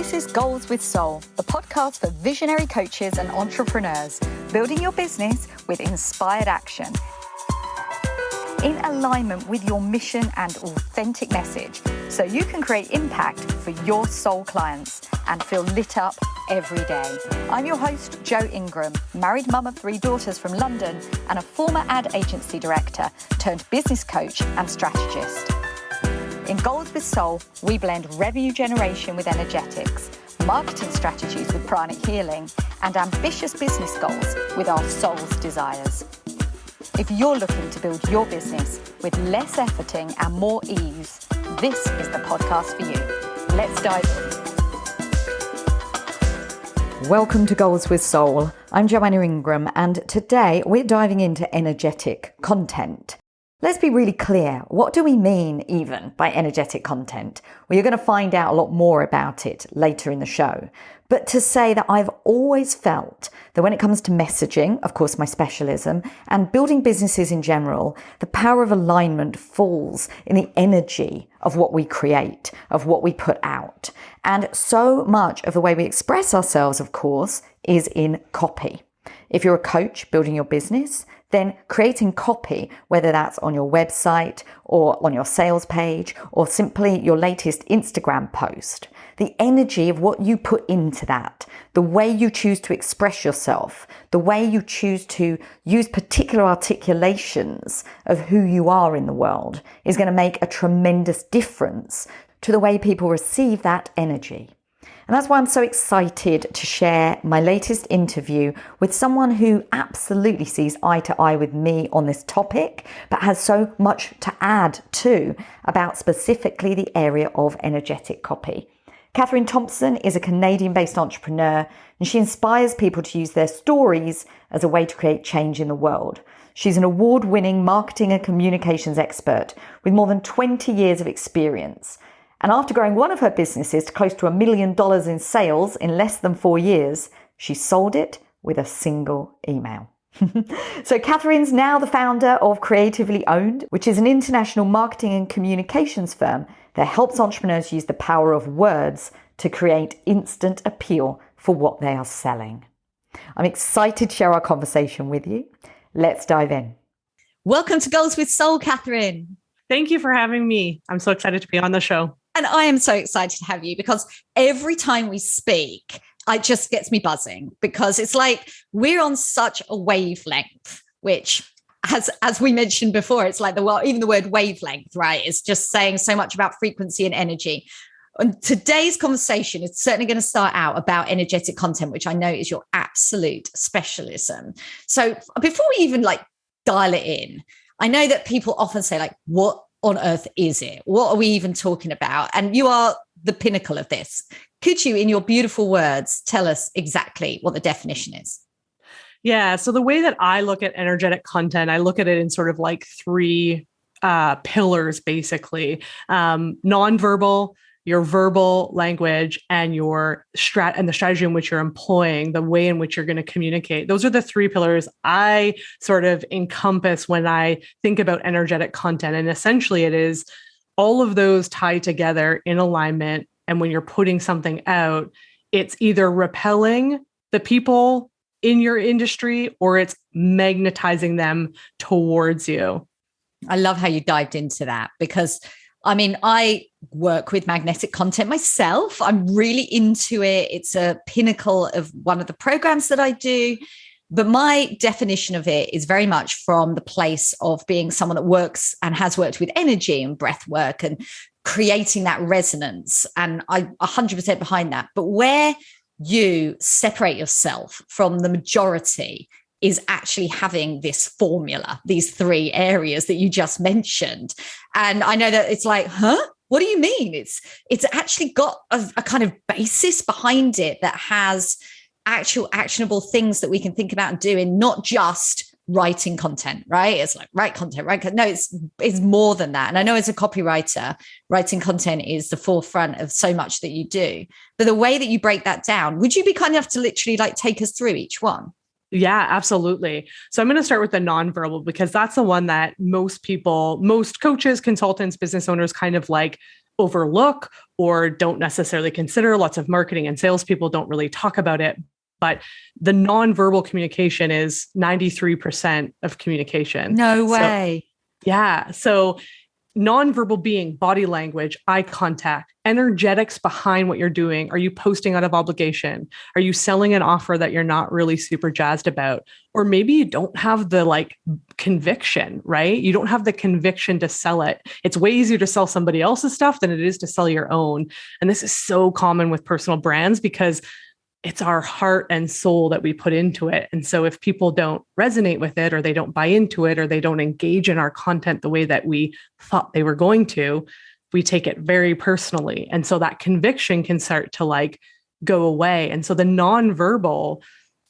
This is Goals with Soul, the podcast for visionary coaches and entrepreneurs, building your business with inspired action. In alignment with your mission and authentic message, so you can create impact for your soul clients and feel lit up every day. I'm your host, Jo Ingram, married mum of 3 daughters from London and a former ad agency director turned business coach and strategist. In Goals with Soul, we blend revenue generation with energetics, marketing strategies with pranic healing, and ambitious business goals with our soul's desires. If you're looking to build your business with less efforting and more ease, this is the podcast for you. Let's dive in. Welcome to Goals with Soul. I'm Joanna Ingram, and today we're diving into energetic content. Let's be really clear. What do we mean even by energetic content? Well, you're going to find out a lot more about it later in the show. But to say that I've always felt that when it comes to messaging, of course, my specialism, and building businesses in general, the power of alignment falls in the energy of what we create, of what we put out. And so much of the way we express ourselves, of course, is in copy. If you're a coach building your business, then creating copy, whether that's on your website or on your sales page or simply your latest Instagram post, the energy of what you put into that, the way you choose to express yourself, the way you choose to use particular articulations of who you are in the world is going to make a tremendous difference to the way people receive that energy. And that's why I'm so excited to share my latest interview with someone who absolutely sees eye to eye with me on this topic, but has so much to add too about specifically the area of energetic copy. Kathryn Thompson is a Canadian-based entrepreneur, and she inspires people to use their stories as a way to create change in the world. She's an award-winning marketing and communications expert with more than 20 years of experience. And after growing one of her businesses to close to $1 million in sales in less than 4 years, she sold it with a single email. So Kathryn's now the founder of Creatively Owned, which is an international marketing and communications firm that helps entrepreneurs use the power of words to create instant appeal for what they are selling. I'm excited to share our conversation with you. Let's dive in. Welcome to Goals with Soul, Kathryn. Thank you for having me. I'm so excited to be on the show. And I am so excited to have you because every time we speak, it just gets me buzzing because it's like we're on such a wavelength, which as we mentioned before, it's like even the word wavelength, right? It's just saying so much about frequency and energy. And today's conversation is certainly going to start out about energetic content, which I know is your absolute specialism. So before we even dial it in, I know that people often say what on earth is it? What are we even talking about? And you are the pinnacle of this. Could you, in your beautiful words, tell us exactly what the definition is? Yeah. So the way that I look at energetic content, I look at it in sort of 3 pillars, basically. Nonverbal, your verbal language, and your the strategy in which you're employing, the way in which you're going to communicate. Those are the 3 pillars I sort of encompass when I think about energetic content. And essentially it is all of those tied together in alignment. And when you're putting something out, it's either repelling the people in your industry or it's magnetizing them towards you. I love how you dived into that because I work with magnetic content myself. I'm really into it. It's a pinnacle of one of the programs that I do. But my definition of it is very much from the place of being someone that works and has worked with energy and breath work and creating that resonance. And I'm 100% behind that. But where you separate yourself from the majority is actually having this formula, these 3 areas that you just mentioned. And I know that it's what do you mean? It's actually got a kind of basis behind it that has actual actionable things that we can think about and do, and not just writing content, right? It's write content, right? No, it's more than that. And I know as a copywriter, writing content is the forefront of so much that you do. But the way that you break that down, would you be kind enough to literally take us through each one? Yeah, absolutely. So I'm going to start with the nonverbal because that's the one that most people, most coaches, consultants, business owners kind of overlook or don't necessarily consider. Lots of marketing and salespeople don't really talk about it. But the nonverbal communication is 93% of communication. No way. So nonverbal being body language, eye contact, energetics behind what you're doing. Are you posting out of obligation? Are you selling an offer that you're not really super jazzed about? Or maybe you don't have the conviction, right? You don't have the conviction to sell it. It's way easier to sell somebody else's stuff than it is to sell your own. And this is so common with personal brands because it's our heart and soul that we put into it. And so if people don't resonate with it, or they don't buy into it, or they don't engage in our content the way that we thought they were going to, we take it very personally. And so that conviction can start to go away. And so the nonverbal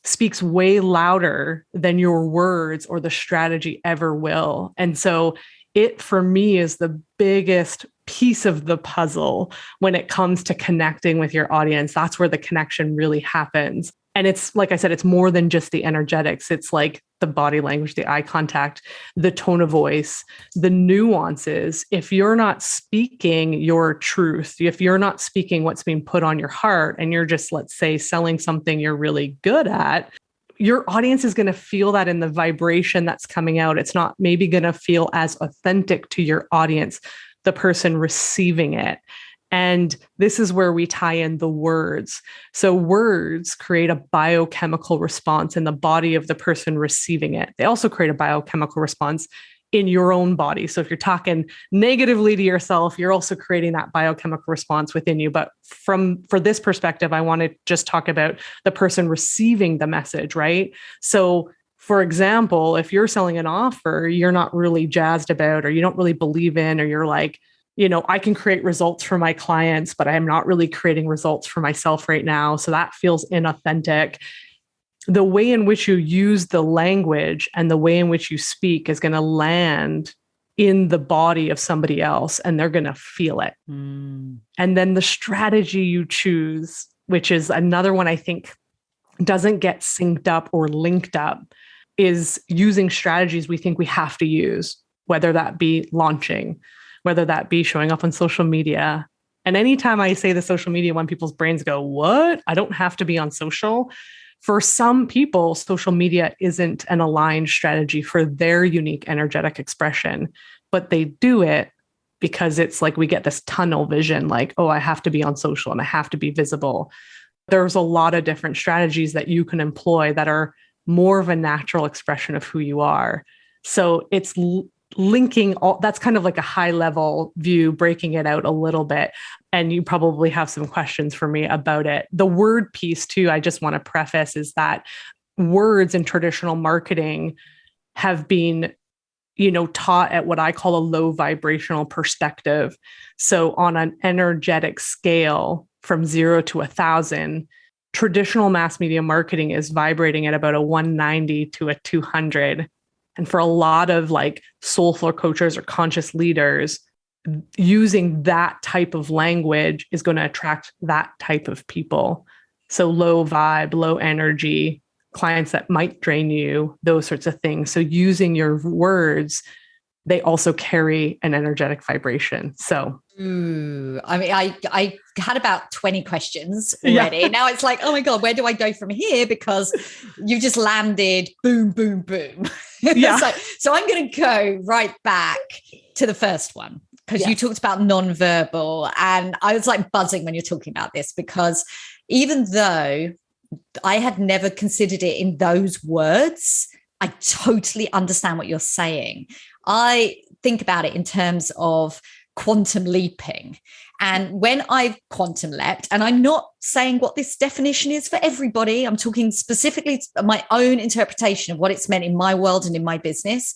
speaks way louder than your words or the strategy ever will. And so it, for me, is the biggest piece of the puzzle when it comes to connecting with your audience. That's where the connection really happens. And it's, like I said, it's more than just the energetics. It's like the body language, the eye contact, the tone of voice, the nuances. If you're not speaking your truth, if you're not speaking what's being put on your heart, and you're just, let's say, selling something you're really good at, your audience is going to feel that in the vibration that's coming out. It's not maybe going to feel as authentic to your audience, the person receiving it. And this is where we tie in the words. So words create a biochemical response in the body of the person receiving it. They also create a biochemical response in your own body. So if you're talking negatively to yourself, you're also creating that biochemical response within you. But for this perspective, I want to just talk about the person receiving the message, right? So for example, if you're selling an offer you're not really jazzed about, or you don't really believe in, or you're like, I can create results for my clients, but I'm not really creating results for myself right now. So that feels inauthentic. The way in which you use the language and the way in which you speak is going to land in the body of somebody else, and they're going to feel it. And then the strategy you choose, which is another one I think doesn't get synced up or linked up, is using strategies we think we have to use, whether that be launching, whether that be showing up on social media. And anytime I say the social media one, people's brains go, what? I don't have to be on social. For some people, social media isn't an aligned strategy for their unique energetic expression, but they do it because it's like we get this tunnel vision, like, oh, I have to be on social and I have to be visible. There's a lot of different strategies that you can employ that are more of a natural expression of who you are. So it's linking all, that's kind of like a high level view, breaking it out a little bit. And you probably have some questions for me about it. The word piece too, I just want to preface, is that words in traditional marketing have been, taught at what I call a low vibrational perspective. So on an energetic scale from 0 to 1,000, traditional mass media marketing is vibrating at about a 190 to a 200. And for a lot of soulful coaches or conscious leaders, using that type of language is going to attract that type of people. So low vibe, low energy, clients that might drain you, those sorts of things. So using your words, they also carry an energetic vibration. So I had about 20 questions already. Yeah. Now it's like, oh my God, where do I go from here? Because you just landed boom, boom, boom. Yeah. so I'm going to go right back to the first one, because you talked about nonverbal, and I was buzzing when you're talking about this, because even though I had never considered it in those words, I totally understand what you're saying. I think about it in terms of quantum leaping. And when I've quantum leapt, and I'm not saying what this definition is for everybody, I'm talking specifically my own interpretation of what it's meant in my world and in my business,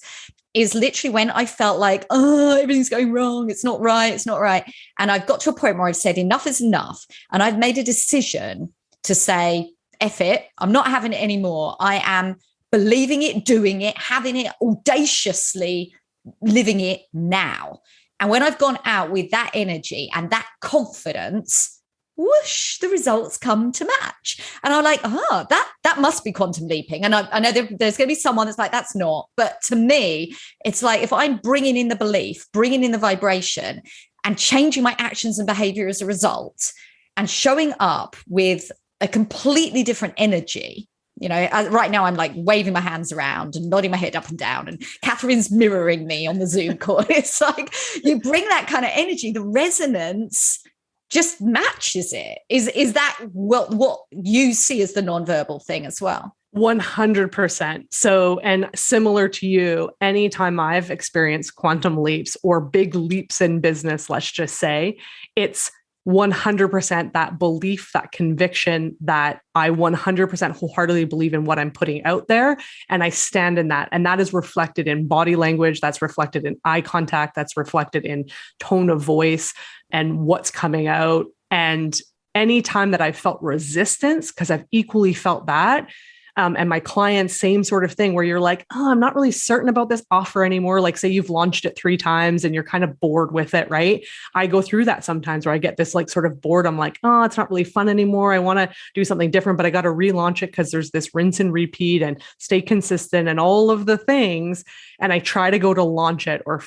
is literally when I felt like, oh, everything's going wrong. It's not right. It's not right. And I've got to a point where I've said enough is enough. And I've made a decision to say, F it, I'm not having it anymore. I am believing it, doing it, having it, audaciously living it now. And when I've gone out with that energy and that confidence, whoosh, the results come to match. And I'm like, that must be quantum leaping. And I know there's going to be someone that's like, that's not. But to me, it's like, if I'm bringing in the belief, bringing in the vibration, and changing my actions and behavior as a result, and showing up with a completely different energy. Right now I'm like waving my hands around and nodding my head up and down, and Kathryn's mirroring me on the Zoom call. It's like you bring that kind of energy, the resonance just matches it. Is that what you see as the nonverbal thing as well? 100%. So, and similar to you, anytime I've experienced quantum leaps or big leaps in business, let's just say, it's 100% that belief, that conviction that I 100% wholeheartedly believe in what I'm putting out there. And I stand in that. And that is reflected in body language. That's reflected in eye contact. That's reflected in tone of voice and what's coming out. And anytime that I've felt resistance, because I've equally felt that, and my clients, same sort of thing where you're like, oh, I'm not really certain about this offer anymore. Like say you've launched it 3 times and you're kind of bored with it, right? I go through that sometimes where I get this like sort of bored. I'm like, oh, it's not really fun anymore. I want to do something different, but I got to relaunch it because there's this rinse and repeat and stay consistent and all of the things. And I try to go to launch it or,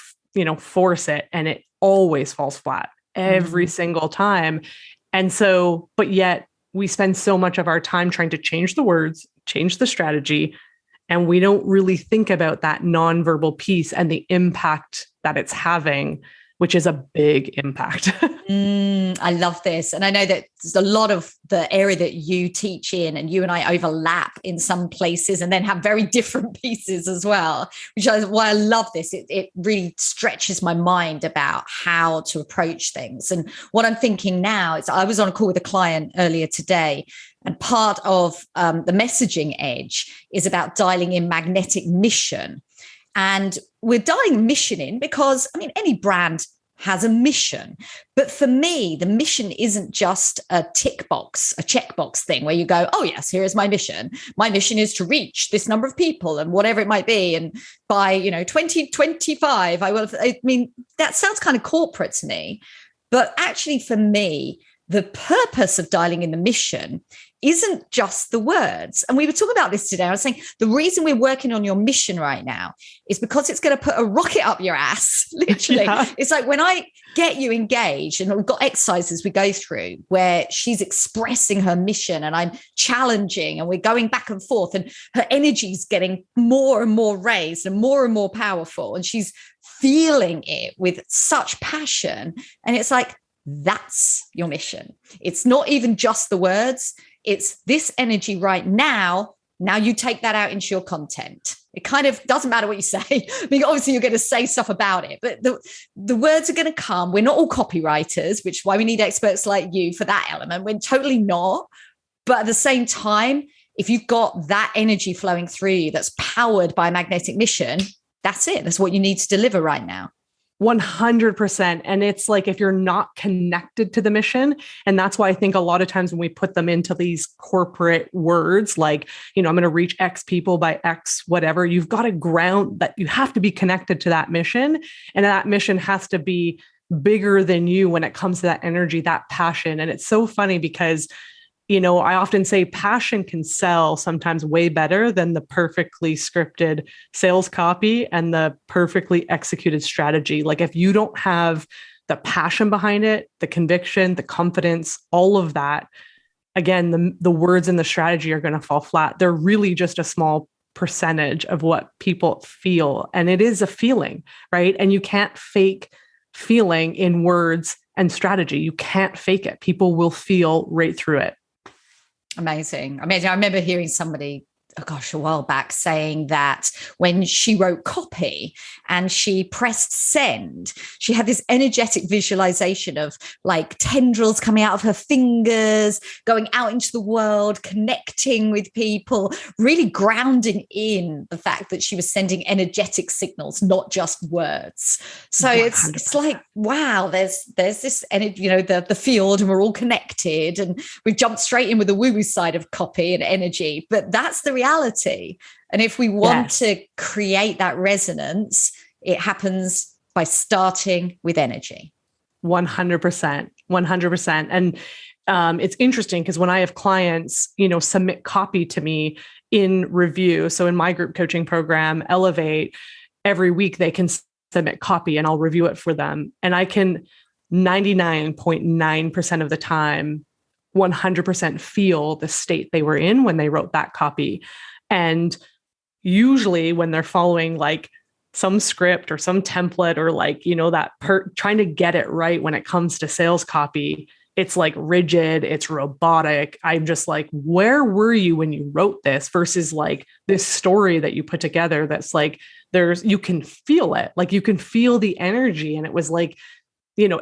force it. And it always falls flat every single time. And so, but yet we spend so much of our time trying to change the words, change the strategy, and we don't really think about that nonverbal piece and the impact that it's having, which is a big impact. I love this. And I know that there's a lot of the area that you teach in, and you and I overlap in some places and then have very different pieces as well, which is why I love this. It really stretches my mind about how to approach things. And what I'm thinking now is I was on a call with a client earlier today, and part of the messaging edge is about dialing in magnetic mission. And we're dialing mission in because, any brand has a mission. But for me, the mission isn't just a tick box, a checkbox thing where you go, oh, yes, here is my mission. My mission is to reach this number of people and whatever it might be. And by, 2025, that sounds kind of corporate to me. But actually, for me, the purpose of dialing in the mission isn't just the words. And we were talking about this today. I was saying the reason we're working on your mission right now is because it's going to put a rocket up your ass, literally. Yeah. It's like when I get you engaged, and we've got exercises we go through where she's expressing her mission and I'm challenging and we're going back and forth, and her energy's getting more and more raised and more powerful. And she's feeling it with such passion. And it's like, that's your mission. It's not even just the words. It's this energy right now. Now you take that out into your content. It kind of doesn't matter what you say. Obviously you're going to say stuff about it, but the words are going to come. We're not all copywriters, which is why we need experts like you for that element. We're totally not. But at the same time, if you've got that energy flowing through you that's powered by a magnetic mission, that's it. That's what you need to deliver right now. 100%. And it's like, if you're not connected to the mission, and that's why I think a lot of times when we put them into these corporate words, like, I'm going to reach X people by X, whatever, you've got to ground that. You have to be connected to that mission. And that mission has to be bigger than you when it comes to that energy, that passion. And it's so funny because I often say passion can sell sometimes way better than the perfectly scripted sales copy and the perfectly executed strategy. Like if you don't have the passion behind it, the conviction, the confidence, all of that, again, the words and the strategy are going to fall flat. They're really just a small percentage of what people feel. And it is a feeling, right? And you can't fake feeling in words and strategy. You can't fake it. People will feel right through it. Amazing. I remember hearing somebody, a while back saying that when she wrote copy and she pressed send, she had this energetic visualization of like tendrils coming out of her fingers, going out into the world, connecting with people, really grounding in the fact that she was sending energetic signals, not just words. So 100%. It's like, wow, there's this energy, the field, and we're all connected, and we've jumped straight in with the woo-woo side of copy and energy, but that's the reality. And if we want to create that resonance, it happens by starting with energy. 100%. And it's interesting because when I have clients, submit copy to me in review. So in my group coaching program, Elevate, every week they can submit copy and I'll review it for them. And I can 99.9% of the time, 100% feel the state they were in when they wrote that copy. And usually when they're following like some script or some template or like, that trying to get it right when it comes to sales copy, it's like rigid, it's robotic. I'm just like, where were you when you wrote this versus like this story that you put together that's like, you can feel it, like you can feel the energy. And it was like,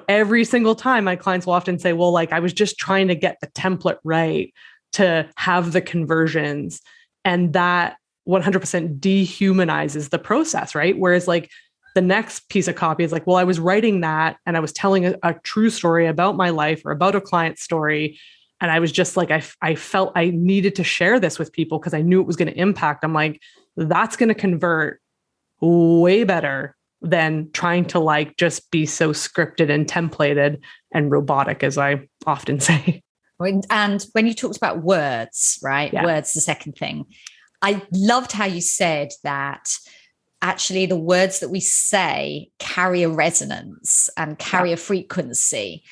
every single time my clients will often say, well, like I was just trying to get the template right to have the conversions. And that 100% dehumanizes the process, right? Whereas like the next piece of copy is like, well, I was writing that and I was telling a true story about my life or about a client's story. And I was just like, I felt I needed to share this with people because I knew it was going to impact. I'm like, that's going to convert way better than trying to like just be so scripted and templated and robotic, as I often say. And when you talked about words, right? Yeah. Words, the second thing. I loved how you said that actually the words that we say carry a resonance and carry a frequency.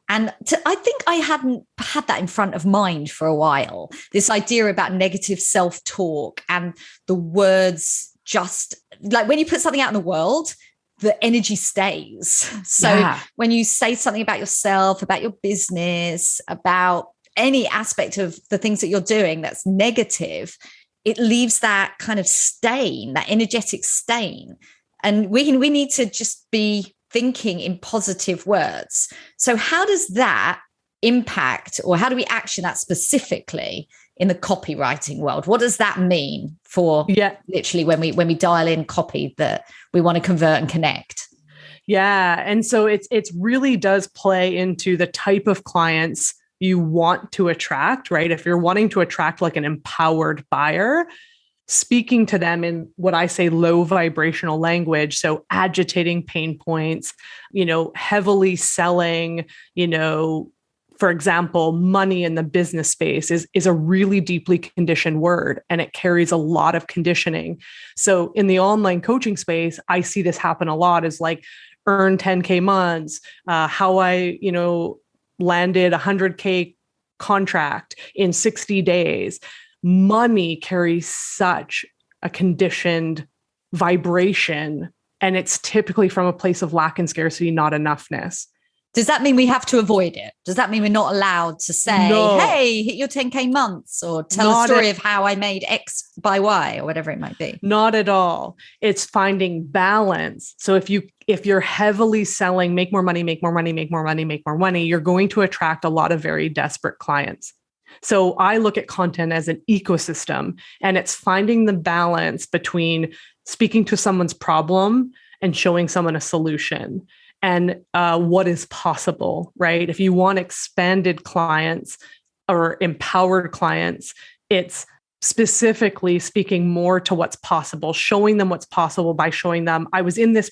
And I think I hadn't had that in front of mind for a while, this idea about negative self-talk and the words, just like when you put something out in the world, the energy stays. So when you say something about yourself, about your business, about any aspect of the things that you're doing that's negative, it leaves that kind of stain, that energetic stain. And we need to just be thinking in positive words. So how does that impact, or how do we action that specifically in the copywriting world? What does that mean for literally when we dial in copy that we want to convert and connect? Yeah. And so it's really does play into the type of clients you want to attract, right? If you're wanting to attract like an empowered buyer, speaking to them in what I say low vibrational language, so agitating pain points, heavily selling, for example, money in the business space is a really deeply conditioned word, and it carries a lot of conditioning. So in the online coaching space, I see this happen a lot, is like earn 10K months, how I, landed a 100K contract in 60 days. Money carries such a conditioned vibration, and it's typically from a place of lack and scarcity, not enoughness. Does that mean we have to avoid it? Does that mean we're not allowed to say, hey, hit your 10K months, or tell a story of how I made X by Y, or whatever it might be? Not at all. It's finding balance. So if you're heavily selling, make more money, make more money, make more money, make more money, you're going to attract a lot of very desperate clients. So I look at content as an ecosystem, and it's finding the balance between speaking to someone's problem and showing someone a solution. And what is possible, right? If you want expanded clients or empowered clients, it's specifically speaking more to what's possible, showing them what's possible by showing them, I was in this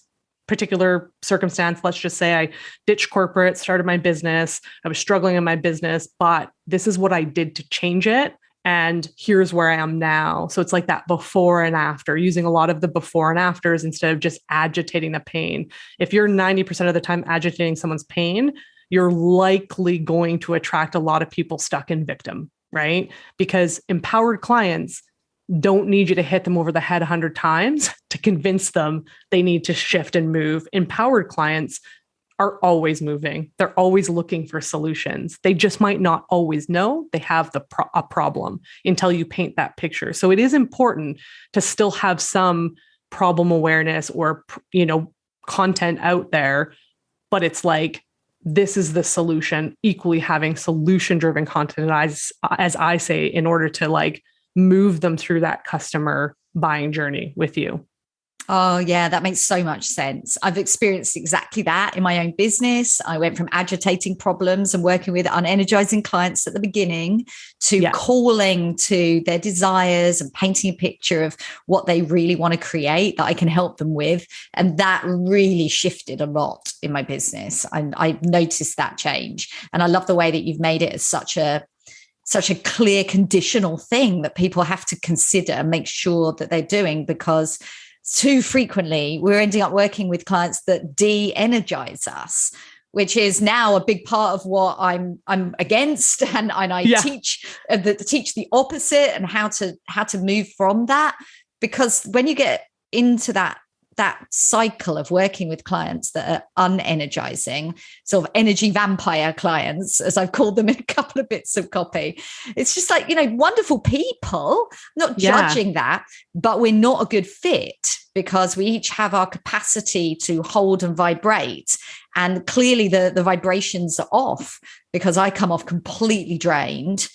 particular circumstance. Let's just say I ditched corporate, started my business. I was struggling in my business, but this is what I did to change it. And here's where I am now. So it's like that before and after, using a lot of the before and afters instead of just agitating the pain. If you're 90% of the time agitating someone's pain, you're likely going to attract a lot of people stuck in victim, right? Because empowered clients don't need you to hit them over the head 100 times to convince them they need to shift and move. Empowered clients are always moving. They're always looking for solutions. They just might not always know they have a problem until you paint that picture. So it is important to still have some problem awareness or, content out there, but it's like, this is the solution, equally having solution-driven content, as I say, in order to like move them through that customer buying journey with you. Oh, yeah, that makes so much sense. I've experienced exactly that in my own business. I went from agitating problems and working with unenergizing clients at the beginning to calling to their desires and painting a picture of what they really want to create that I can help them with. And that really shifted a lot in my business. I noticed that change. And I love the way that you've made it as such a clear conditional thing that people have to consider and make sure that they're doing, because too frequently we're ending up working with clients that de-energize us, which is now a big part of what I'm against, and I teach the opposite and how to move from that. Because when you get into that cycle of working with clients that are unenergizing, sort of energy vampire clients, as I've called them in a couple of bits of copy, it's just like, wonderful people, not judging that, but we're not a good fit because we each have our capacity to hold and vibrate. And clearly the vibrations are off because I come off completely drained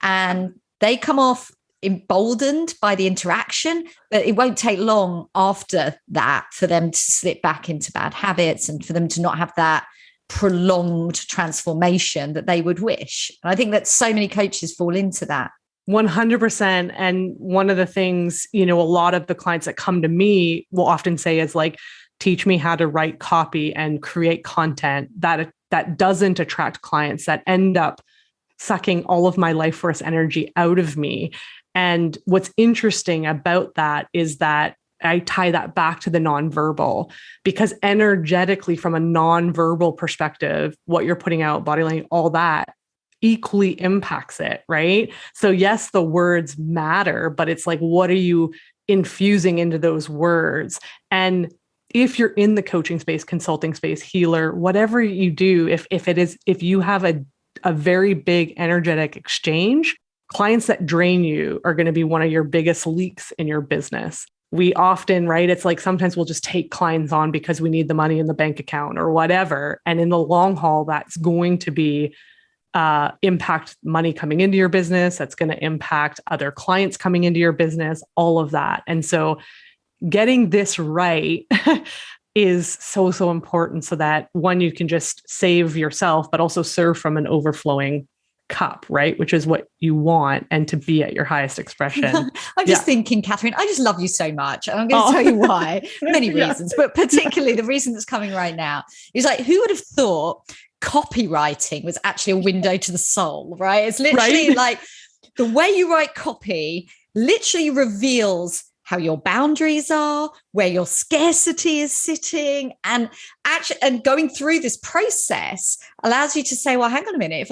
and they come off emboldened by the interaction, but it won't take long after that for them to slip back into bad habits and for them to not have that prolonged transformation that they would wish. And I think that so many coaches fall into that. 100%. And one of the things, a lot of the clients that come to me will often say is like, teach me how to write copy and create content that doesn't attract clients, that end up sucking all of my life force energy out of me. And what's interesting about that is that I tie that back to the nonverbal, because energetically, from a nonverbal perspective, what you're putting out, body language, all that equally impacts it, right? So yes, the words matter, but it's like, what are you infusing into those words? And if you're in the coaching space, consulting space, healer, whatever you do, if you have a very big energetic exchange, clients that drain you are going to be one of your biggest leaks in your business. We often, right? It's like sometimes we'll just take clients on because we need the money in the bank account or whatever. And in the long haul, that's going to be impact money coming into your business. That's going to impact other clients coming into your business, all of that. And so getting this right is so, so important so that one, you can just save yourself, but also serve from an overflowing cup, right? Which is what you want, and to be at your highest expression. I'm just thinking, Kathryn, I just love you so much. And I'm going to tell you why, many reasons, but particularly the reason that's coming right now is like, who would have thought copywriting was actually a window to the soul, right? It's literally like the way you write copy literally reveals how your boundaries are, where your scarcity is sitting, and actually, and going through this process allows you to say, well, hang on a minute, if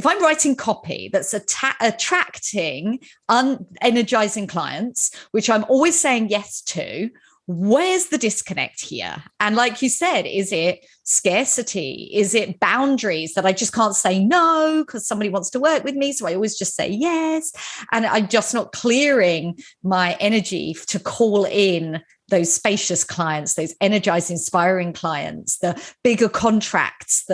I'm writing copy that's attracting energizing clients, which I'm always saying yes to, where's the disconnect here? And like you said, is it scarcity? Is it boundaries that I just can't say no because somebody wants to work with me? So I always just say yes. And I'm just not clearing my energy to call in those spacious clients, those energized, inspiring clients, the bigger contracts,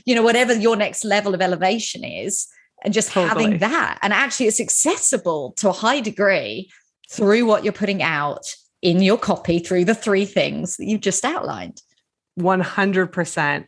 whatever your next level of elevation is, and just having that. And actually it's accessible to a high degree through what you're putting out in your copy, through the three things that you've just outlined. 100%.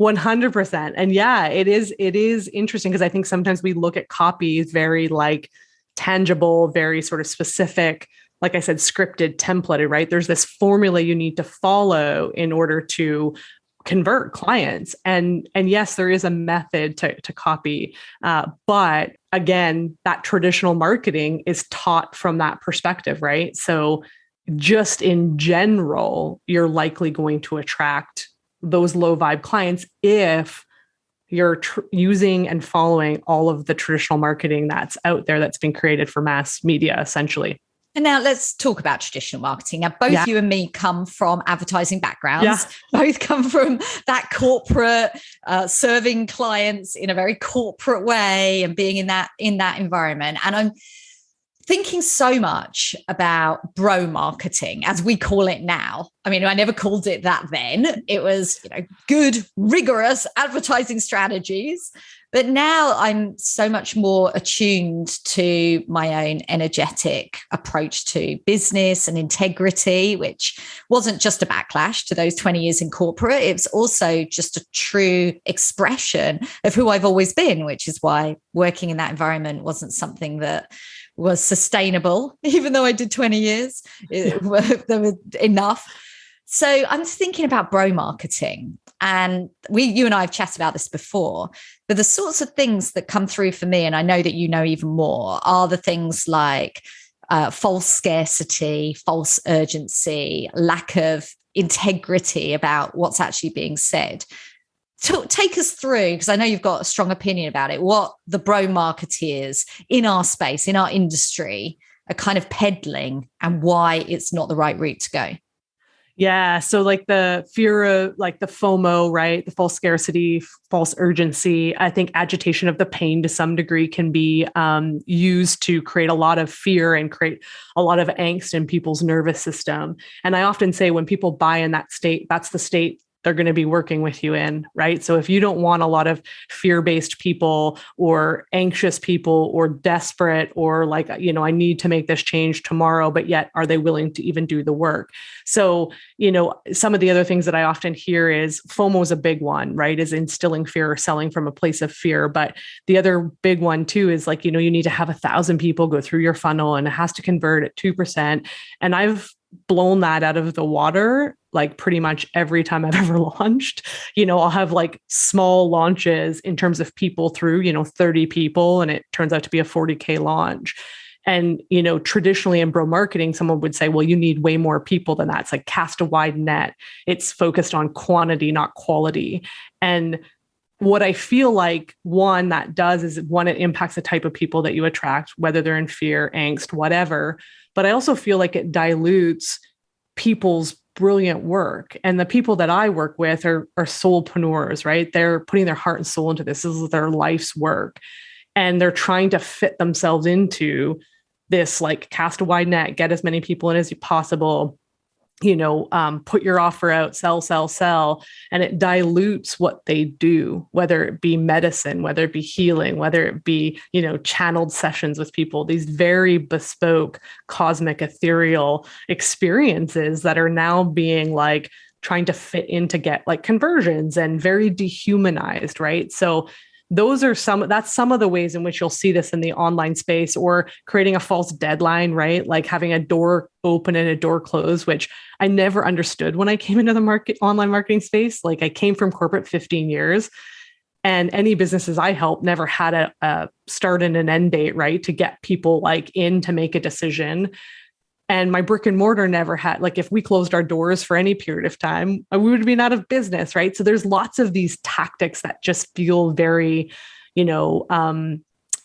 100%. And yeah, it is interesting because I think sometimes we look at copy as very like tangible, very sort of specific, like I said, scripted, templated, right? There's this formula you need to follow in order to convert clients. And yes, there is a method to copy. But again, that traditional marketing is taught from that perspective, right? So just in general, you're likely going to attract those low vibe clients if you're using and following all of the traditional marketing that's out there that's been created for mass media, essentially. And now let's talk about traditional marketing. Now, both you and me come from advertising backgrounds, both come from that corporate, serving clients in a very corporate way and being in that environment. And I'm thinking so much about bro marketing, as we call it now. I mean, I never called it that then. It was, good, rigorous advertising strategies. But now I'm so much more attuned to my own energetic approach to business and integrity, which wasn't just a backlash to those 20 years in corporate. It was also just a true expression of who I've always been, which is why working in that environment wasn't something that was sustainable, even though I did 20 years, there was enough. So I'm thinking about bro marketing, and you and I have chatted about this before, but the sorts of things that come through for me, and I know that you know even more, are the things like false scarcity, false urgency, lack of integrity about what's actually being said. take us through, because I know you've got a strong opinion about it, what the bro marketeers in our space, in our industry, are kind of peddling and why it's not the right route to go. Yeah. So like the fear of like the FOMO, right? The false scarcity, false urgency. I think agitation of the pain to some degree can be used to create a lot of fear and create a lot of angst in people's nervous system. And I often say when people buy in that state, that's the state they're going to be working with you in, right? So if you don't want a lot of fear-based people or anxious people or desperate or like, I need to make this change tomorrow, but yet are they willing to even do the work? So, some of the other things that I often hear is FOMO is a big one, right? Is instilling fear or selling from a place of fear. But the other big one too is like, you need to have 1,000 people go through your funnel and it has to convert at 2%. And I've blown that out of the water like pretty much every time I've ever launched. I'll have like small launches in terms of people through, 30 people, and it turns out to be a 40K launch. And, traditionally in bro marketing, someone would say, well, you need way more people than that. It's like cast a wide net. It's focused on quantity, not quality. And what I feel like one that does is one, it impacts the type of people that you attract, whether they're in fear, angst, whatever. But I also feel like it dilutes people's brilliant work. And the people that I work with are soulpreneurs, right? They're putting their heart and soul into this. This is their life's work. And they're trying to fit themselves into this, like cast a wide net, get as many people in as possible, put your offer out, sell. And it dilutes what they do, whether it be medicine, whether it be healing, whether it be, channeled sessions with people, these very bespoke, cosmic, ethereal experiences that are now being like trying to fit in to get like conversions and very dehumanized, right? So that's some of the ways in which you'll see this in the online space, or creating a false deadline, right? Like having a door open and a door close, which I never understood when I came into the online marketing space. Like I came from corporate 15 years, and any businesses I helped never had a start and an end date, right? To get people like in to make a decision. And my brick and mortar never had, like, if we closed our doors for any period of time, we would have been out of business, right? So there's lots of these tactics that just feel very,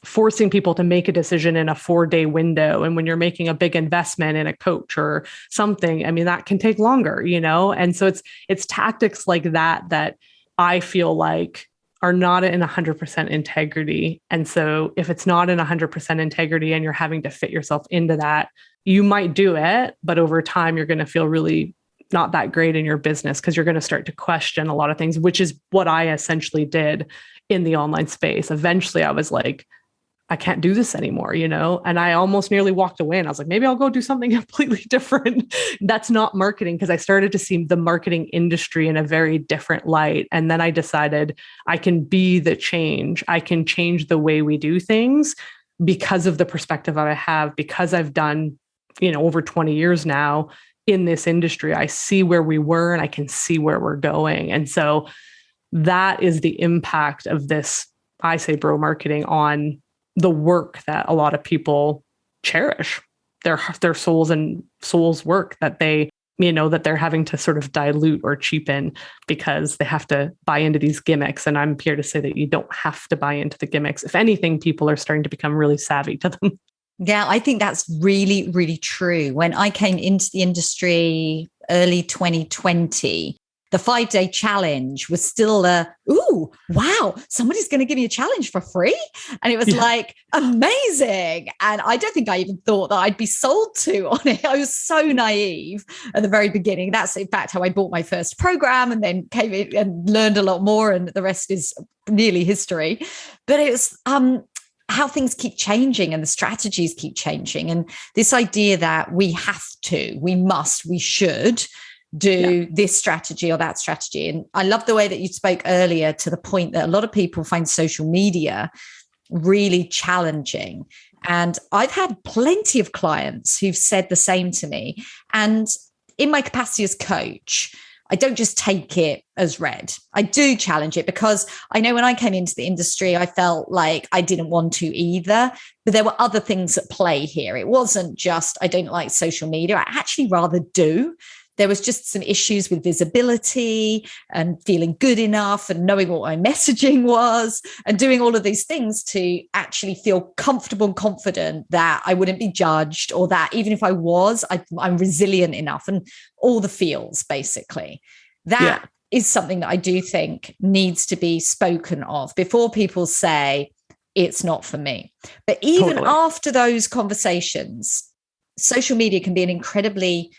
forcing people to make a decision in a 4-day window. And when you're making a big investment in a coach or something, I mean, that can take longer, And so it's tactics like that I feel like are not in 100% integrity. And so if it's not in 100% integrity and you're having to fit yourself into that, you might do it, but over time, you're going to feel really not that great in your business because you're going to start to question a lot of things, which is what I essentially did in the online space. Eventually, I was like, I can't do this anymore, and I almost nearly walked away, and I was like, maybe I'll go do something completely different. That's not marketing, because I started to see the marketing industry in a very different light. And then I decided I can be the change. I can change the way we do things because of the perspective that I have, because I've done over 20 years now in this industry. I see where we were and I can see where we're going. And so that is the impact of this, I say, bro marketing on the work that a lot of people cherish, their souls work that they, that they're having to sort of dilute or cheapen because they have to buy into these gimmicks. And I'm here to say that you don't have to buy into the gimmicks. If anything, people are starting to become really savvy to them. Yeah, I think that's really, really true. When I came into the industry early 2020, the 5-day challenge was still ooh, wow, somebody's going to give me a challenge for free. And it was like amazing. And I don't think I even thought that I'd be sold to on it. I was so naive at the very beginning. That's in fact how I bought my first program, and then came in and learned a lot more. And the rest is nearly history. But it was how things keep changing and the strategies keep changing. And this idea that we have to, we must, we should do this strategy or that strategy. And I love the way that you spoke earlier to the point that a lot of people find social media really challenging. And I've had plenty of clients who've said the same to me. And in my capacity as coach, I don't just take it as read. I do challenge it, because I know when I came into the industry, I felt like I didn't want to either, but there were other things at play here. It wasn't just, I don't like social media. I actually rather do. there was just some issues with visibility and feeling good enough and knowing what my messaging was and doing all of these things to actually feel comfortable and confident that I wouldn't be judged, or that even if I was, I'm resilient enough, and all the feels basically. That is something that I do think needs to be spoken of before people say it's not for me. But even after those conversations, social media can be an incredibly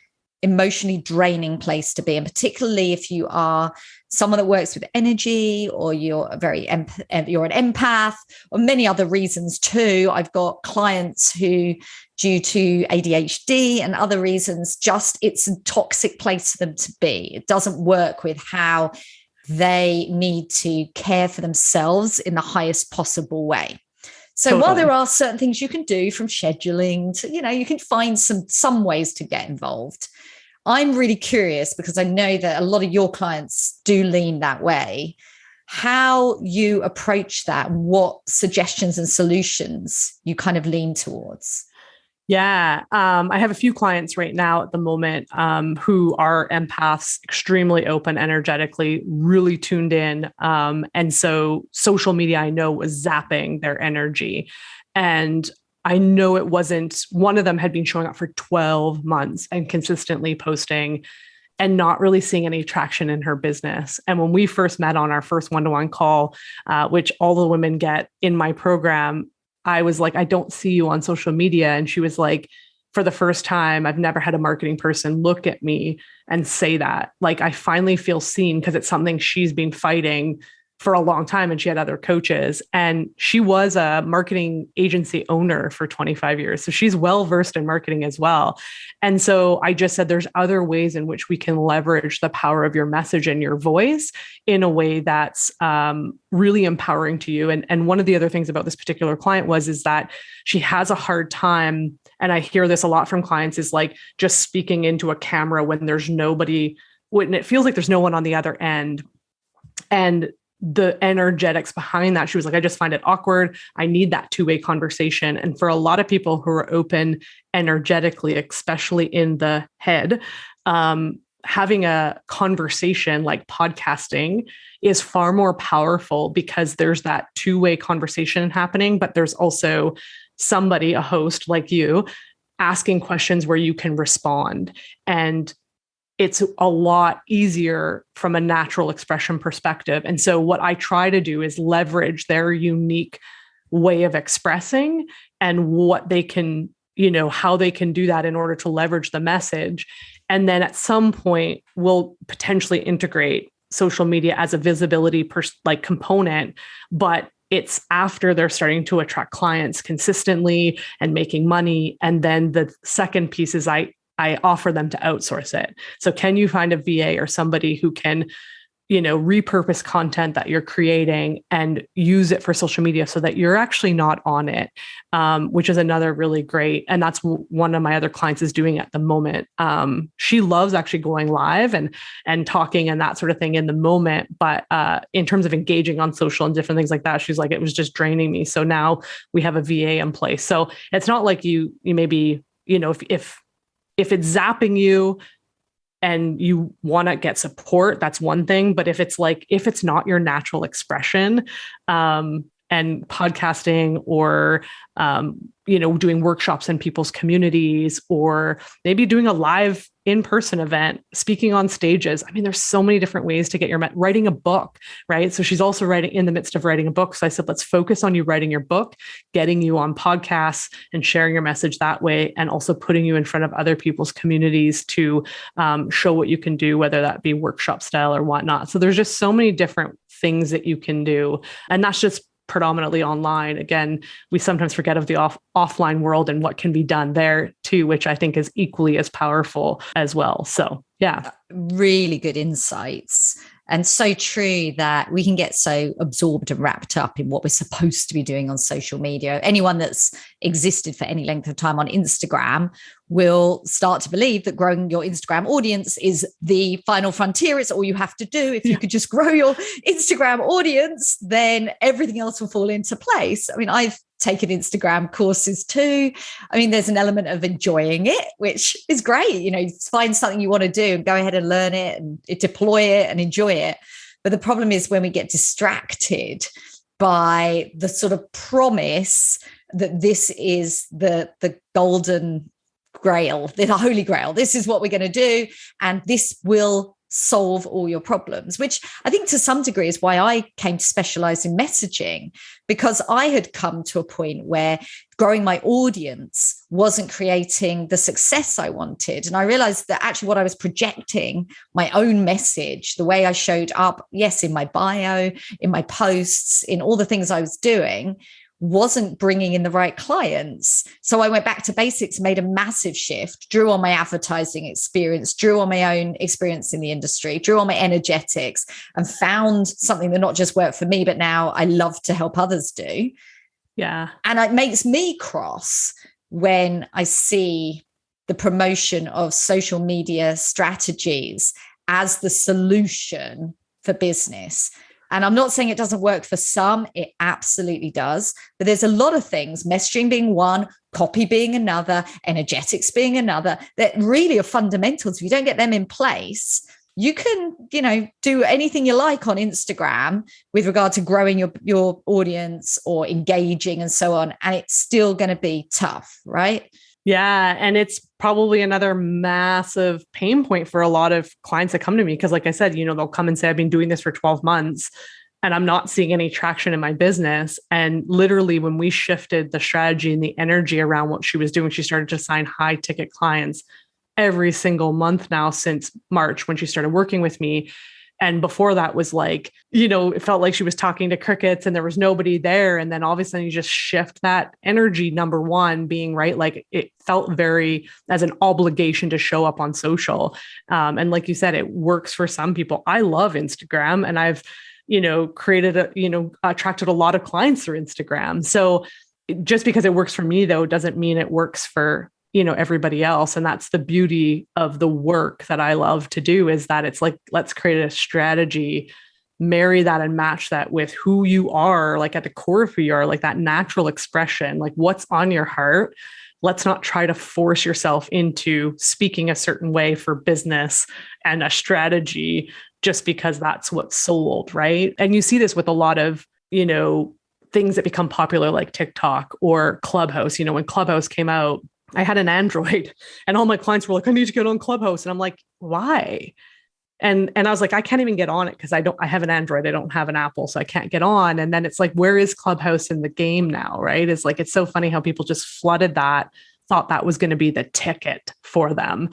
emotionally draining place to be, and particularly if you are someone that works with energy, or you're an empath, or many other reasons too. I've got clients who, due to ADHD and other reasons, just it's a toxic place for them to be. It doesn't work with how they need to care for themselves in the highest possible way. So while there are certain things you can do, from scheduling to, you can find some ways to get involved. I'm really curious, because I know that a lot of your clients do lean that way, how you approach that, what suggestions and solutions you kind of lean towards. Yeah. I have a few clients right now at the moment who are empaths, extremely open energetically, really tuned in. And so social media, I know, was zapping their energy. And I know it wasn't, one of them had been showing up for 12 months and consistently posting and not really seeing any traction in her business. And when we first met on our first one-to-one call, which all the women get in my program, I was like, I don't see you on social media. And she was like, for the first time, I've never had a marketing person look at me and say that. Like, I finally feel seen, because it's something she's been fighting for a long time, and she had other coaches, and she was a marketing agency owner for 25 years. So she's well-versed in marketing as well. And so I just said, there's other ways in which we can leverage the power of your message and your voice in a way that's really empowering to you. And one of the other things about this particular client is that she has a hard time, and I hear this a lot from clients, is like just speaking into a camera when there's nobody, when it feels like there's no one on the other end. And the energetics behind that, she was like, I just find it awkward. I need that two-way conversation. And for a lot of people who are open energetically, especially in the head, having a conversation like podcasting is far more powerful, because there's that two-way conversation happening, but there's also somebody, a host like you, asking questions where you can respond. And it's a lot easier from a natural expression perspective. And so what I try to do is leverage their unique way of expressing and what they can, how they can do that in order to leverage the message. And then at some point, we'll potentially integrate social media as a visibility component, but it's after they're starting to attract clients consistently and making money. And then the second piece is I offer them to outsource it. So can you find a VA or somebody who can, repurpose content that you're creating and use it for social media so that you're actually not on it, which is another really great. And that's one of my other clients is doing at the moment. She loves actually going live and talking and that sort of thing in the moment. But in terms of engaging on social and different things like that, she's like, it was just draining me. So now we have a VA in place. So it's not like you maybe, if it's zapping you and you want to get support, that's one thing. But if it's not your natural expression, and podcasting or, doing workshops in people's communities, or maybe doing a live in-person event, speaking on stages. I mean, there's so many different ways to get writing a book, right? So she's also in the midst of writing a book. So I said, let's focus on you writing your book, getting you on podcasts and sharing your message that way. And also putting you in front of other people's communities to show what you can do, whether that be workshop style or whatnot. So there's just so many different things that you can do. And that's just predominantly online. Again, we sometimes forget of the offline world and what can be done there too, which I think is equally as powerful as well. So yeah. Really good insights. And so true that we can get so absorbed and wrapped up in what we're supposed to be doing on social media. Anyone that's existed for any length of time on Instagram will start to believe that growing your Instagram audience is the final frontier. It's all you have to do. If you could just grow your Instagram audience, then everything else will fall into place. I mean, I've taken Instagram courses too. I mean, there's an element of enjoying it, which is great. You know, find something you want to do and go ahead and learn it and deploy it and enjoy it. But the problem is when we get distracted by the sort of promise that this is the golden grail, the holy grail. This is what we're going to do, and this will solve all your problems, which I think to some degree is why I came to specialize in messaging, because I had come to a point where growing my audience wasn't creating the success I wanted. And I realized that actually what I was projecting, my own message, the way I showed up, yes, in my bio, in my posts, in all the things I was doing, wasn't bringing in the right clients. So I went back to basics, made a massive shift, drew on my advertising experience, drew on my own experience in the industry, drew on my energetics, and found something that not just worked for me, but now I love to help others do. Yeah. And it makes me cross when I see the promotion of social media strategies as the solution for business. And I'm not saying it doesn't work for some, it absolutely does. But there's a lot of things, messaging being one, copy being another, energetics being another, that really are fundamentals. If you don't get them in place, you can, do anything you like on Instagram with regard to growing your audience or engaging and so on. And it's still going to be tough, right? Yeah. And it's probably another massive pain point for a lot of clients that come to me. Because like I said, they'll come and say, I've been doing this for 12 months and I'm not seeing any traction in my business. And literally when we shifted the strategy and the energy around what she was doing, she started to sign high ticket clients every single month now since March when she started working with me. And before that was like, it felt like she was talking to crickets and there was nobody there. And then all of a sudden you just shift that energy, number one, being right. Like it felt very as an obligation to show up on social. And like you said, it works for some people. I love Instagram and I've, attracted a lot of clients through Instagram. So just because it works for me though, doesn't mean it works for everybody else. And that's the beauty of the work that I love to do, is that it's like, let's create a strategy, marry that and match that with who you are, like at the core of who you are, like that natural expression, like what's on your heart. Let's not try to force yourself into speaking a certain way for business and a strategy just because that's what's sold, right? And you see this with a lot of, things that become popular like TikTok or Clubhouse. When Clubhouse came out, I had an Android and all my clients were like, I need to get on Clubhouse. And I'm like, why? And I was like, I can't even get on it because I have an Android. I don't have an Apple, so I can't get on. And then it's like, where is Clubhouse in the game now? Right. It's like, it's so funny how people just flooded that, thought that was going to be the ticket for them.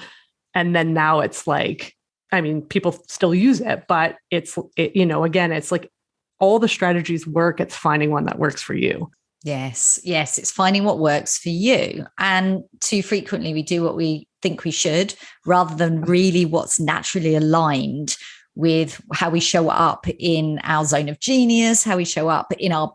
And then now it's like, I mean, people still use it, but again, it's like all the strategies work. It's finding one that works for you. Yes. It's finding what works for you. And too frequently we do what we think we should rather than really what's naturally aligned with how we show up in our zone of genius, how we show up in our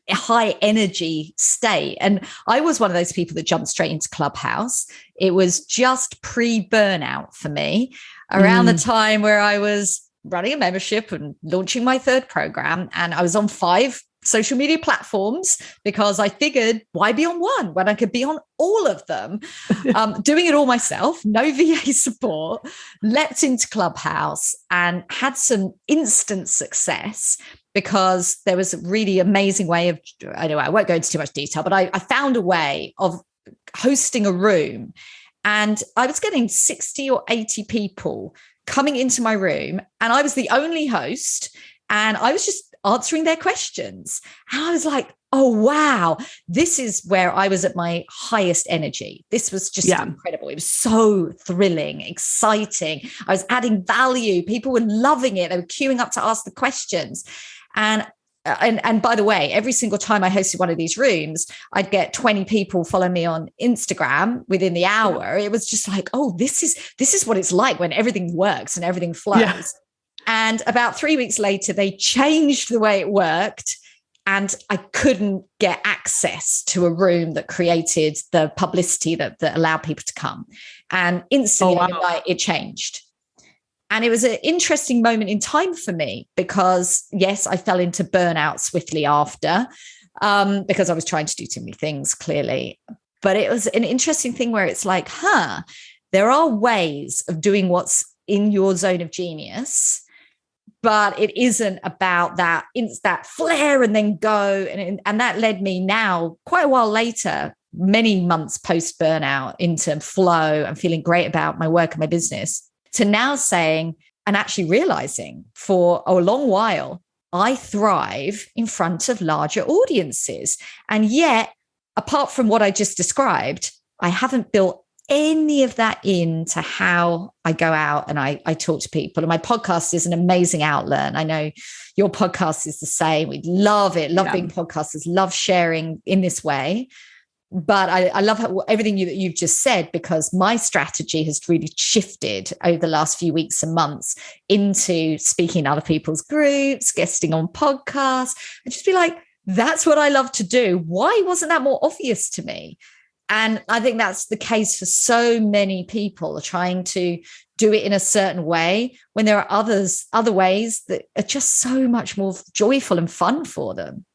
high energy state. And I was one of those people that jumped straight into Clubhouse. It was just pre-burnout for me around the time where I was running a membership and launching my third program. And I was on 5 social media platforms because I figured, why be on one when I could be on all of them? Doing it all myself, no VA support, leapt into Clubhouse and had some instant success because there was a really amazing way of, I won't go into too much detail, but I found a way of hosting a room and I was getting 60 or 80 people coming into my room and I was the only host and I was just answering their questions. And I was like, oh, wow, this is where I was at my highest energy. This was just incredible. It was so thrilling, exciting. I was adding value. People were loving it. They were queuing up to ask the questions. And by the way, every single time I hosted one of these rooms, I'd get 20 people follow me on Instagram within the hour. It was just like, oh, this is what it's like when everything works and everything flows. Yeah. And about 3 weeks later, they changed the way it worked And I couldn't get access to a room that created the publicity that allowed people to come. And instantly, overnight, it changed. And it was an interesting moment in time for me because, yes, I fell into burnout swiftly after because I was trying to do too many things, clearly. But it was an interesting thing where it's like, there are ways of doing what's in your zone of genius, but it isn't about that. It's that flare and then go. And that led me now, quite a while later, many months post burnout, into flow and feeling great about my work and my business, to now saying and actually realizing for a long while, I thrive in front of larger audiences. And yet, apart from what I just described, I haven't built any of that into how I go out and I talk to people. And my podcast is an amazing outlet. And I know your podcast is the same. We love it. Love being podcasters, love sharing in this way. But I love everything that you've just said, because my strategy has really shifted over the last few weeks and months into speaking in other people's groups, guesting on podcasts, and just be like, that's what I love to do. Why wasn't that more obvious to me? And I think that's the case for so many people trying to do it in a certain way when there are other ways that are just so much more joyful and fun for them.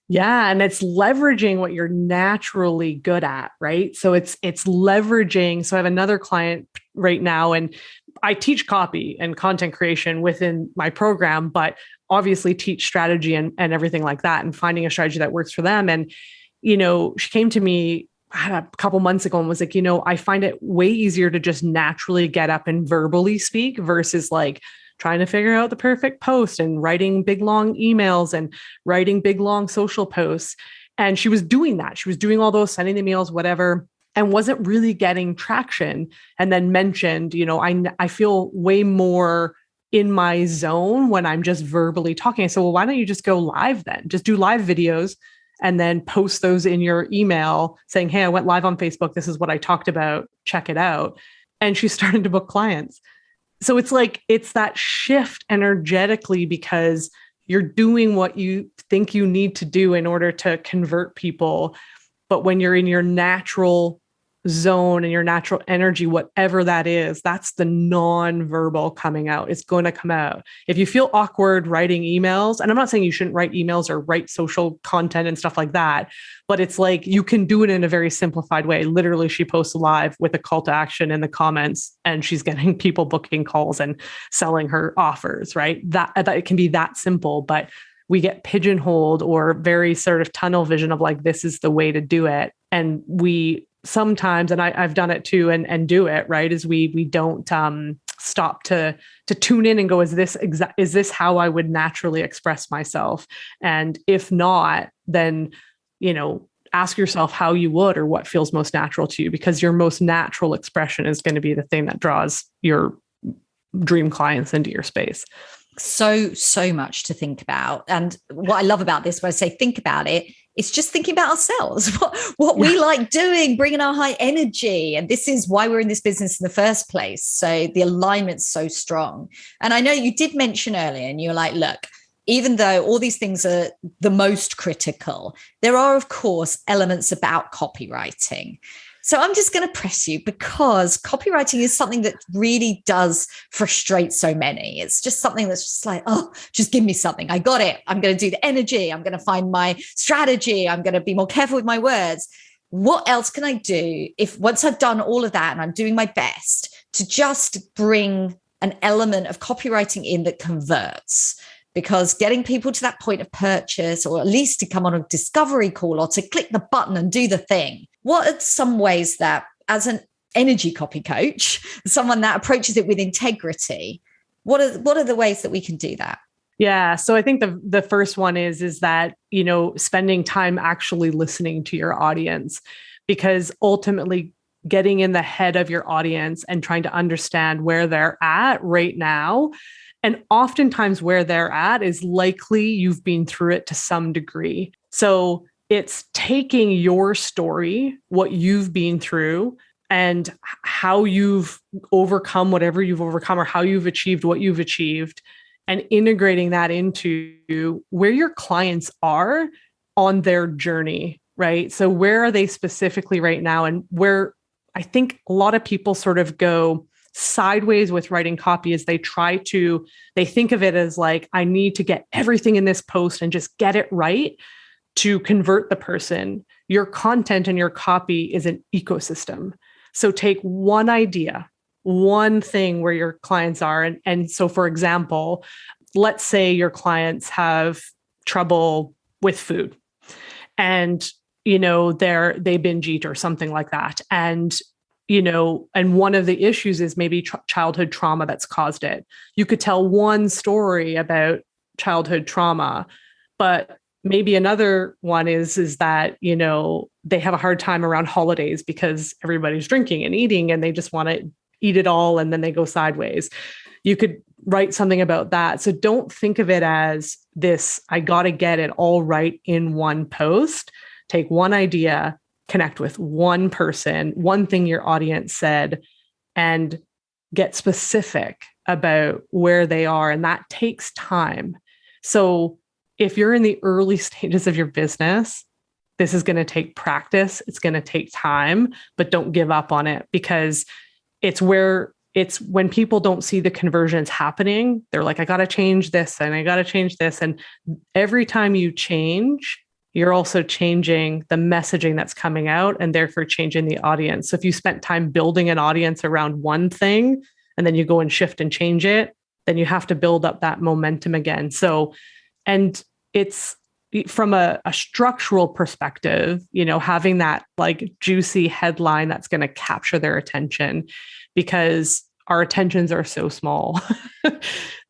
Yeah. And it's leveraging what you're naturally good at, right? So it's leveraging. So I have another client right now, and I teach copy and content creation within my program, but obviously teach strategy and everything like that, and finding a strategy that works for them. And, she came to me a couple months ago and was like, I find it way easier to just naturally get up and verbally speak versus like trying to figure out the perfect post and writing big, long emails and writing big, long social posts. And she was doing that. She was doing all those, sending the emails, whatever, and wasn't really getting traction. And then mentioned, I feel way more in my zone when I'm just verbally talking. I said, well, why don't you just go live then? Just do live videos and then post those in your email saying, hey, I went live on Facebook. This is what I talked about. Check it out. And she started to book clients. So it's like, it's that shift energetically because you're doing what you think you need to do in order to convert people. But when you're in your natural zone and your natural energy, whatever that is, that's the non-verbal coming out. It's going to come out. If you feel awkward writing emails, and I'm not saying you shouldn't write emails or write social content and stuff like that, but it's like you can do it in a very simplified way. Literally, she posts live with a call to action in the comments, and she's getting people booking calls and selling her offers, right? That it can be that simple, but we get pigeonholed or very sort of tunnel vision of like, this is the way to do it. And we sometimes, and I've done it too, and do it, right? Is we don't stop to tune in and go, is this how I would naturally express myself? And if not, then, ask yourself how you would, or what feels most natural to you, because your most natural expression is going to be the thing that draws your dream clients into your space. So much to think about. And what I love about this, when I say think about it, it's just thinking about ourselves, what we like doing, bringing our high energy. And this is why we're in this business in the first place. So the alignment's so strong. And I know you did mention earlier, and you're like, look, even though all these things are the most critical, there are, of course, elements about copywriting. So I'm just going to press you, because copywriting is something that really does frustrate so many. It's just something that's just like, oh, just give me something. I got it. I'm going to do the energy. I'm going to find my strategy. I'm going to be more careful with my words. What else can I do if once I've done all of that and I'm doing my best to just bring an element of copywriting in that converts? Because getting people to that point of purchase, or at least to come on a discovery call or to click the button and do the thing. What are some ways that, as an energy copy coach, someone that approaches it with integrity, what are the ways that we can do that? Yeah. So I think the first one is that, spending time actually listening to your audience, because ultimately getting in the head of your audience and trying to understand where they're at right now. And oftentimes where they're at is likely you've been through it to some degree. So it's taking your story, what you've been through, and how you've overcome whatever you've overcome, or how you've achieved what you've achieved, and integrating that into where your clients are on their journey, right? So where are they specifically right now? And where I think a lot of people sort of go sideways with writing copy is they think of it as like, I need to get everything in this post and just get it right to convert the person. Your content and your copy is an ecosystem. So take one idea, one thing where your clients are. And so, for example, let's say your clients have trouble with food and, they binge eat or something like that. And one of the issues is maybe childhood trauma that's caused it. You could tell one story about childhood trauma, but maybe another one is that, they have a hard time around holidays because everybody's drinking and eating and they just want to eat it all and then they go sideways. You could write something about that. So don't think of it as this, I got to get it all right in one post. Take one idea, connect with one person, one thing your audience said, and get specific about where they are. And that takes time. So if you're in the early stages of your business, this is going to take practice. It's going to take time, but don't give up on it, because it's when people don't see the conversions happening, they're like, I got to change this and I got to change this. And every time you change, you're also changing the messaging that's coming out and therefore changing the audience. So if you spent time building an audience around one thing and then you go and shift and change it, then you have to build up that momentum again. So, and it's from a structural perspective, having that like juicy headline that's going to capture their attention, because our attentions are so small.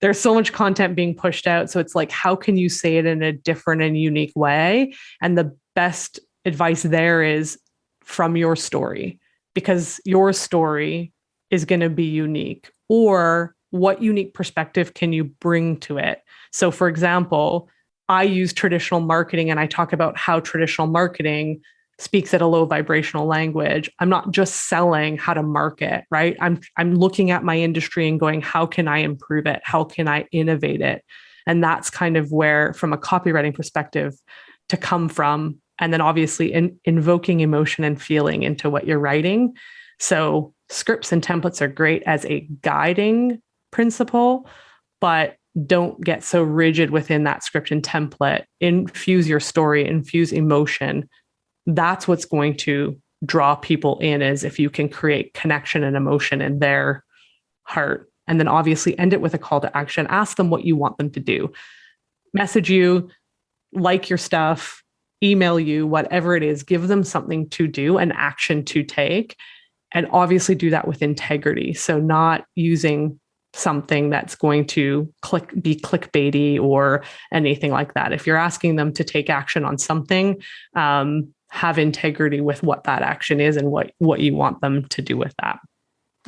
There's so much content being pushed out. So it's like, how can you say it in a different and unique way? And the best advice there is from your story, because your story is going to be unique. Or what unique perspective can you bring to it? So for example, I use traditional marketing and I talk about how traditional marketing speaks at a low vibrational language. I'm not just selling how to market, right? I'm looking at my industry and going, how can I improve it? How can I innovate it? And that's kind of where, from a copywriting perspective, to come from. And then obviously invoking emotion and feeling into what you're writing. So scripts and templates are great as a guiding principle, but don't get so rigid within that script and template. Infuse your story, infuse emotion. That's what's going to draw people in, is if you can create connection and emotion in their heart. And then obviously end it with a call to action. Ask them what you want them to do. Message you, like your stuff, email you, whatever it is, give them something to do, an action to take. And obviously do that with integrity. So not using something that's going to be clickbaity or anything like that. If you're asking them to take action on something, have integrity with what that action is and what you want them to do with that.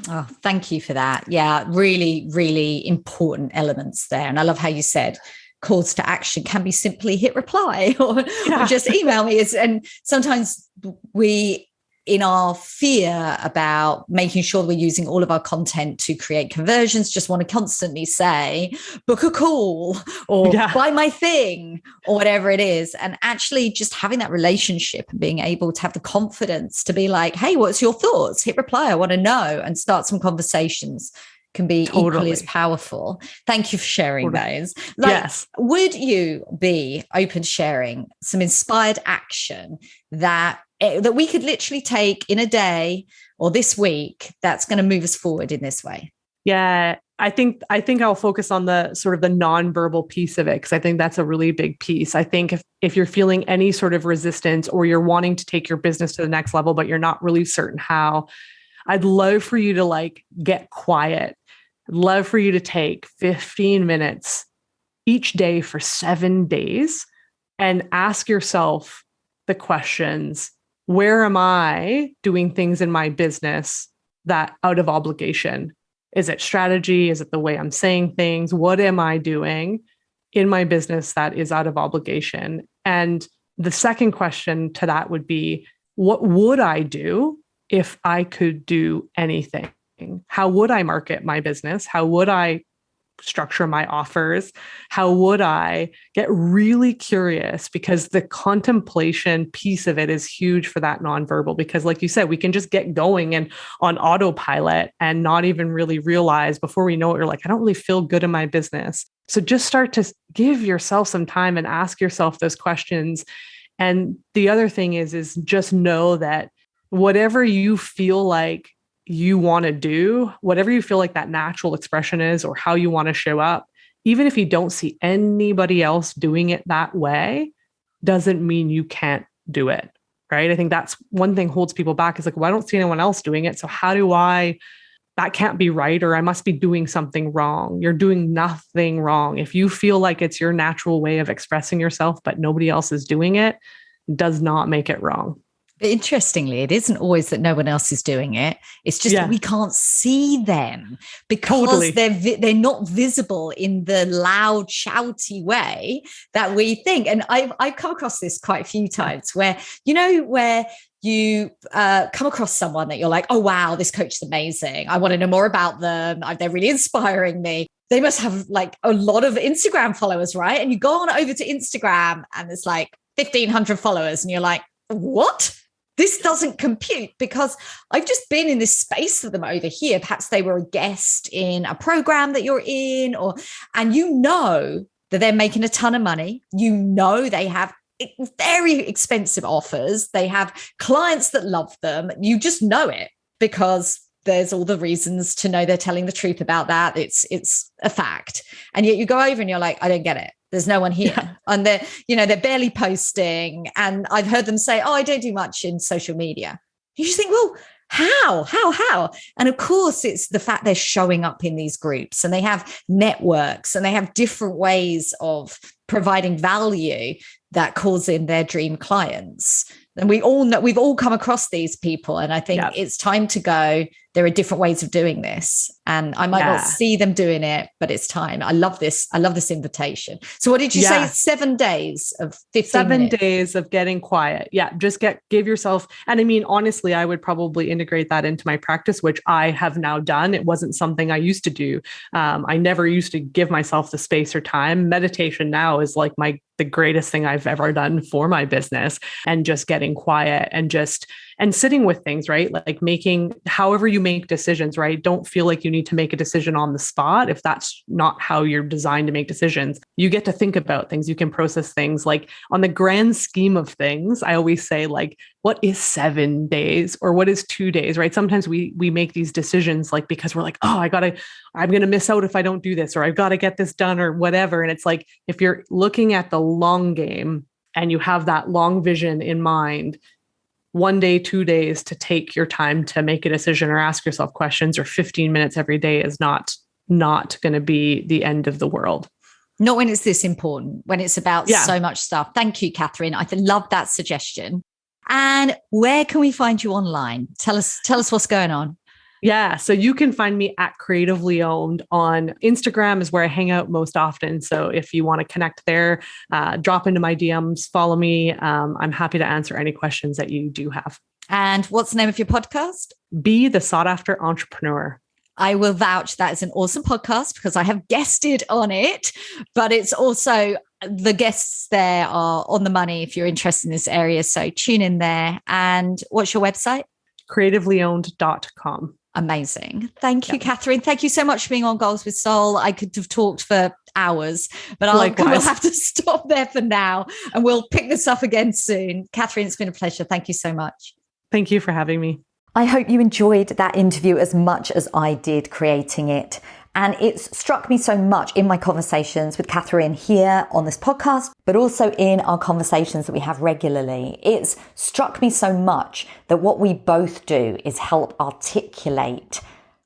Oh, thank you for that. Yeah, really, really important elements there. And I love how you said calls to action can be simply hit reply or just email me. And sometimes we, in our fear about making sure we're using all of our content to create conversions, just want to constantly say, book a call or buy my thing or whatever it is. And actually just having that relationship and being able to have the confidence to be like, hey, what's your thoughts? Hit reply. I want to know, and start some conversations can be equally as powerful. Thank you for sharing those. Would you be open to sharing some inspired action that we could literally take in a day or this week that's going to move us forward in this way? Yeah, I think I'll focus on the sort of the nonverbal piece of it, because I think that's a really big piece. I think if you're feeling any sort of resistance or you're wanting to take your business to the next level, but you're not really certain how, I'd love for you to get quiet. I'd love for you to take 15 minutes each day for 7 days and ask yourself the questions: where am I doing things in my business that out of obligation? Is it strategy? Is it the way I'm saying things? What am I doing in my business that is out of obligation? And the second question to that would be, what would I do if I could do anything? How would I market my business? How would I structure my offers? How would I get really curious? Because the contemplation piece of it is huge for that nonverbal, because like you said, we can just get going and on autopilot and not even really realize before we know it, you're like, I don't really feel good in my business. So just start to give yourself some time and ask yourself those questions. And the other thing is just know that whatever you feel like you want to do, whatever you feel like that natural expression is, or how you want to show up, even if you don't see anybody else doing it that way, doesn't mean you can't do it. Right. I think that's one thing holds people back, is like, well, I don't see anyone else doing it. So how do that can't be right, or I must be doing something wrong. You're doing nothing wrong. If you feel like it's your natural way of expressing yourself, but nobody else is doing it, does not make it wrong. But interestingly, it isn't always that no one else is doing it. It's just that we can't see them because they're not visible in the loud, shouty way that we think. And I've come across this quite a few times where you come across someone that you're like, oh, wow, this coach is amazing. I want to know more about them. They're really inspiring me. They must have like a lot of Instagram followers, right? And you go on over to Instagram and there's like 1,500 followers and you're like, what? This doesn't compute, because I've just been in this space with them over here. Perhaps they were a guest in a program that you're in, and you know that they're making a ton of money. You know they have very expensive offers. They have clients that love them. You just know it because there's all the reasons to know they're telling the truth about that. It's a fact. And yet you go over and you're like, I don't get it. There's no one here. Yeah. And they're barely posting. And I've heard them say, oh, I don't do much in social media. You just think, well, how? And of course, it's the fact they're showing up in these groups and they have networks and they have different ways of providing value that calls in their dream clients. And we've all come across these people. And I think it's time to go, there are different ways of doing this. And I might not see them doing it, but it's time. I love this invitation. So what did you say? 7 days of 15 7 minutes? days of getting quiet. Yeah. Just give yourself. And I mean, honestly, I would probably integrate that into my practice, which I have now done. It wasn't something I used to do. I never used to give myself the space or time. Meditation now is like the greatest thing I've ever done for my business, and just getting quiet and sitting with things, right? Like making, however you make decisions, right? Don't feel like you need to make a decision on the spot. If that's not how you're designed to make decisions, you get to think about things. You can process things. Like on the grand scheme of things, I always say, like, what is 7 days or what is 2 days, right? Sometimes we make these decisions like, because we're like, oh, I'm going to miss out if I don't do this, or I've got to get this done or whatever. And it's like, if you're looking at the long game and you have that long vision in mind, 1 day, 2 days to take your time to make a decision or ask yourself questions, or 15 minutes every day is not going to be the end of the world. Not when it's this important, when it's about so much stuff. Thank you, Kathryn. I love that suggestion. And where can we find you online? Tell us what's going on. Yeah. So you can find me at Creatively Owned on Instagram is where I hang out most often. So if you want to connect there, drop into my DMs, follow me. I'm happy to answer any questions that you do have. And what's the name of your podcast? Be the Sought After Entrepreneur. I will vouch that is an awesome podcast because I have guested on it, but it's also, the guests there are on the money if you're interested in this area. So tune in there. And what's your website? creativelyowned.com. Amazing. Thank you, Kathryn. Thank you so much for being on Goals with Soul. I could have talked for hours, but we'll have to stop there for now and we'll pick this up again soon. Kathryn, it's been a pleasure. Thank you so much. Thank you for having me. I hope you enjoyed that interview as much as I did creating it. And it's struck me so much in my conversations with Kathryn here on this podcast, but also in our conversations that we have regularly. It's struck me so much that what we both do is help articulate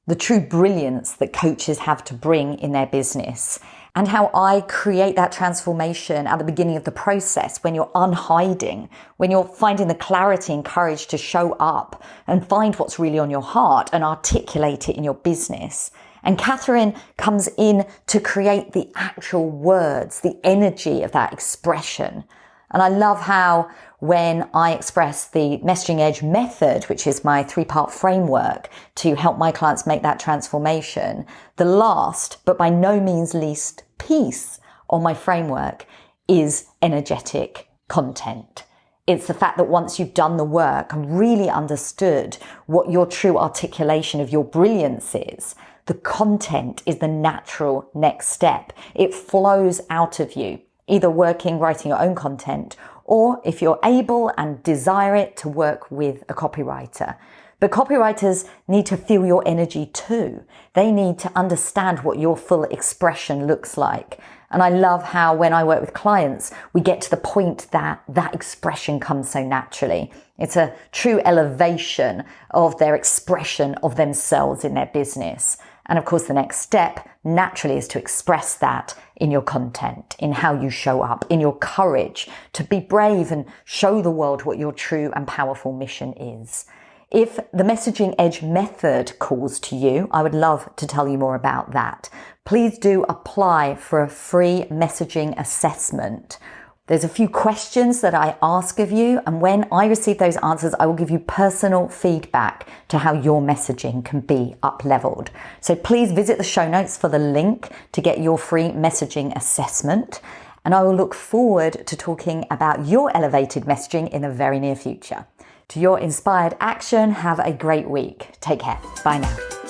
the true brilliance that coaches have to bring in their business, and how I create that transformation at the beginning of the process when you're unhiding, when you're finding the clarity and courage to show up and find what's really on your heart and articulate it in your business. And Kathryn comes in to create the actual words, the energy of that expression, And I love how when I express the messaging edge method, which is my 3-part framework to help my clients make that transformation, the last, but by no means least piece on my framework is energetic content. It's the fact that once you've done the work and really understood what your true articulation of your brilliance is, the content is the natural next step. It flows out of you, either writing your own content, or if you're able and desire it, to work with a copywriter. But copywriters need to feel your energy too. They need to understand what your full expression looks like. And I love how when I work with clients, we get to the point that that expression comes so naturally. It's a true elevation of their expression of themselves in their business. And of course, the next step naturally is to express that in your content, in how you show up, in your courage to be brave and show the world what your true and powerful mission is. If the messaging edge method calls to you, I would love to tell you more about that. Please do apply for a free messaging assessment. There's a few questions that I ask of you, and when I receive those answers, I will give you personal feedback to how your messaging can be up-leveled. So please visit the show notes for the link to get your free messaging assessment, and I will look forward to talking about your elevated messaging in the very near future. To your inspired action, have a great week. Take care. Bye now.